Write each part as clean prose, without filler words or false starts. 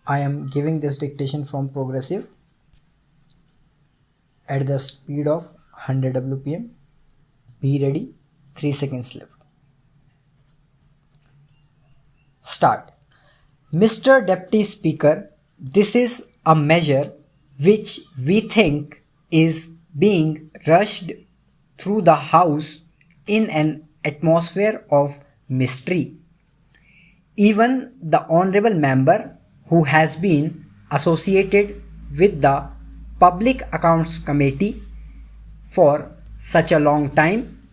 I am giving this dictation from progressive at the speed of 100 WPM. Be ready, 3 seconds left. Start. Mr. Deputy Speaker, this is a measure which we think is being rushed through the House in an atmosphere of mystery. Even the honorable member who has been associated with the Public Accounts Committee for such a long time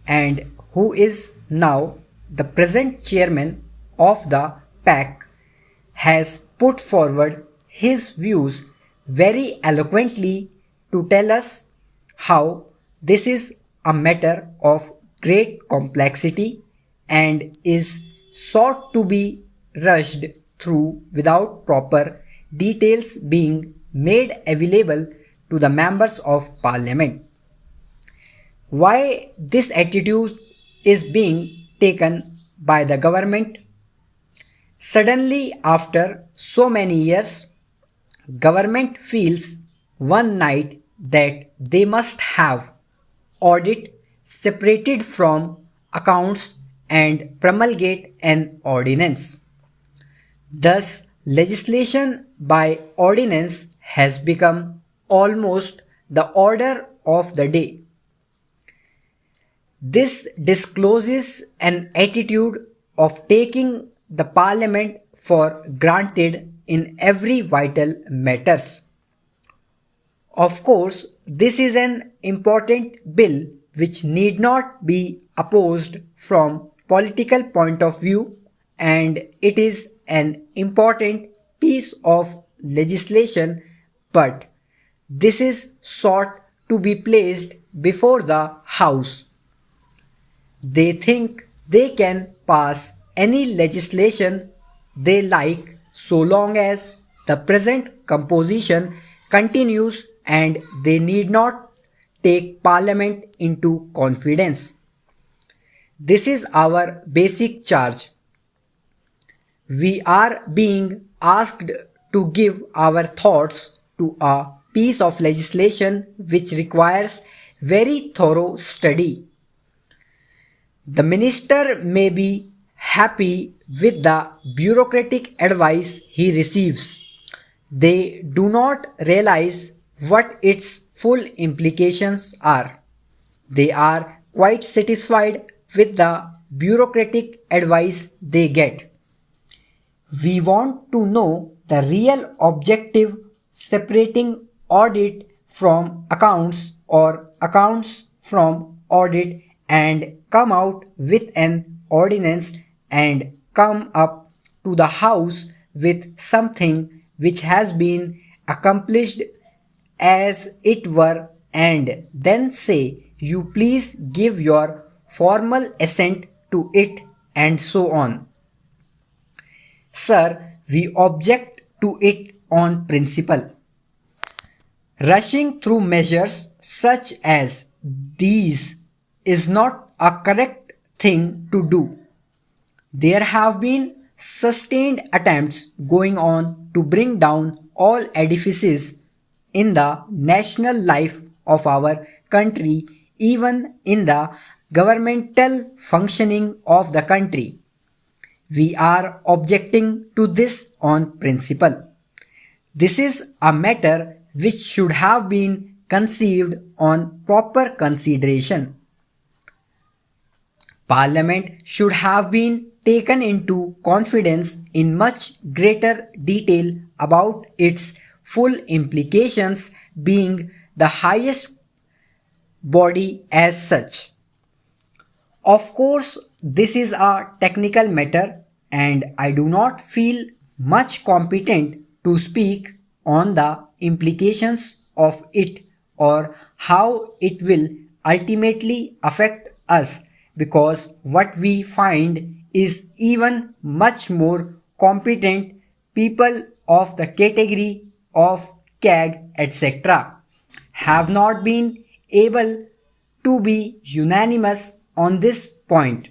and who is now the present chairman of the PAC has put forward his views very eloquently to tell us how this is a matter of great complexity and is sought to be rushed through without proper details being made available to the members of parliament. Why this attitude is being taken by the government? Suddenly, after so many years, government feels one night that they must have audit separated from accounts and promulgate an ordinance. Thus, legislation by ordinance has become almost the order of the day. This discloses an attitude of taking the parliament for granted in every vital matters. Of course, this is an important bill which need not be opposed from political point of view, and it is an important piece of legislation, but this is sought to be placed before the House. They think they can pass any legislation they like so long as the present composition continues and they need not take parliament into confidence. This is our basic charge. We are being asked to give our thoughts to a piece of legislation which requires very thorough study. The minister may be happy with the bureaucratic advice he receives. They do not realize what its full implications are. They are quite satisfied with the bureaucratic advice they get. We want to know the real objective separating audit from accounts or accounts from audit and come out with an ordinance and come up to the House with something which has been accomplished as it were and then say you please give your formal assent to it and so on. Sir, we object to it on principle. Rushing through measures such as these is not a correct thing to do. There have been sustained attempts going on to bring down all edifices in the national life of our country, even in the governmental functioning of the country. We are objecting to this on principle. This is a matter which should have been conceived on proper consideration. Parliament should have been taken into confidence in much greater detail about its full implications, being the highest body as such. Of course, this is a technical matter and I do not feel much competent to speak on the implications of it or how it will ultimately affect us, because what we find is even much more competent people of the category of CAG etc. have not been able to be unanimous on this point.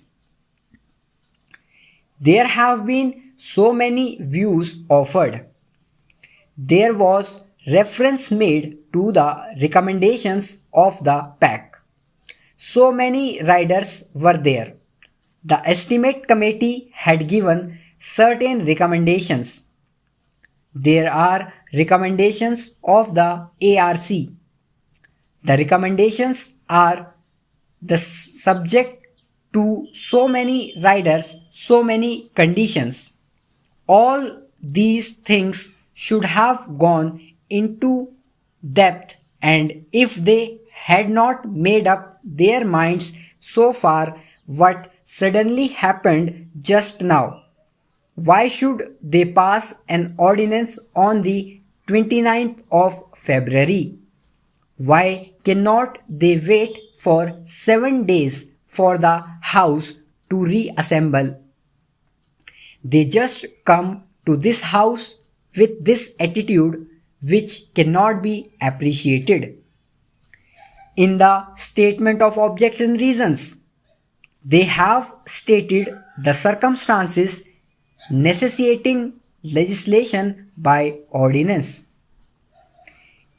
There have been so many views offered. there was reference made to the recommendations of the pack. So many riders were there. The estimate committee had given certain recommendations. There are recommendations of the ARC. The recommendations are the subject to so many riders, so many conditions. All these things should have gone into depth, and if they had not made up their minds so far, what suddenly happened just now? Why should they pass an ordinance on the 29th of February? Why cannot they wait for 7 days for the House to reassemble? They just come to this House with this attitude which cannot be appreciated. In the statement of objects and reasons, they have stated the circumstances necessitating legislation by ordinance.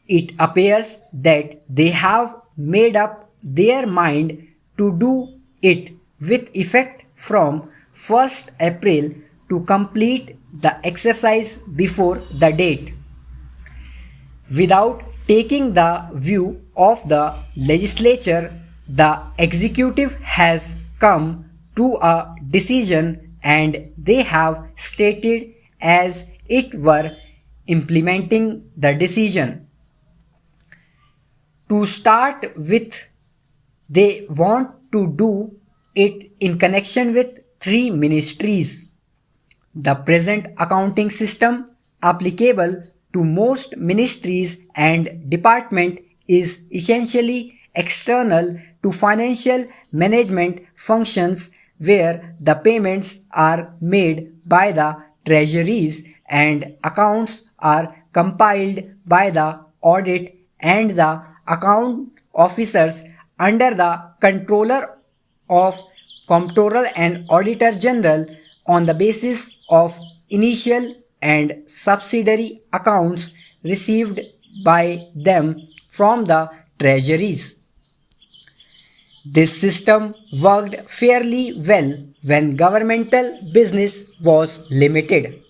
It appears that they have made up their mind to do it with effect from 1st April to complete the exercise before the date. Without taking the view of the legislature, the executive has come to a decision, and they have stated as it were implementing the decision. To start with, they want to do it in connection with 3 ministries. The present accounting system applicable to most ministries and departments is essentially external to financial management functions, where the payments are made by the treasuries and accounts are compiled by the audit and the account officers under the controller of Comptroller and Auditor General on the basis of initial and subsidiary accounts received by them from the treasuries. This system worked fairly well when governmental business was limited.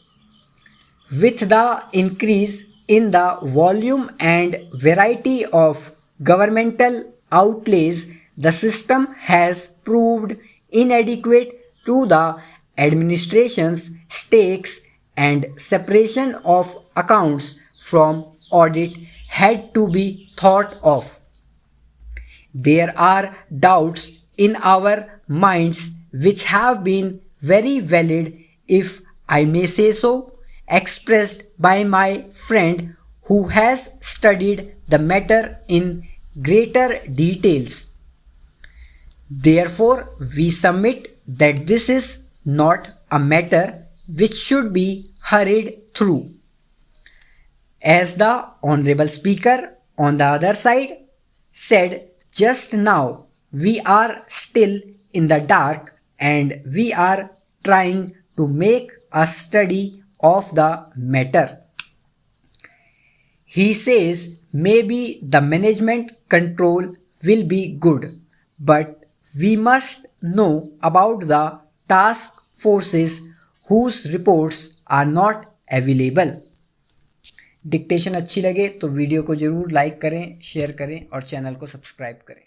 With the increase in the volume and variety of governmental outlays, the system has proved inadequate to the administration's stakes, and separation of accounts from audit had to be thought of. There are doubts in our minds which have been very valid, if I may say so, expressed by my friend who has studied the matter in greater details. Therefore, we submit that this is not a matter which should be hurried through. As the Honorable Speaker on the other side said just now, we are still in the dark and we are trying to make a study of the matter. He says maybe the management control will be good, but we must know about the task forces whose reports are not available. Dictation अच्छी लगे तो video को ज़रूर like करें, share करें और channel को subscribe करें.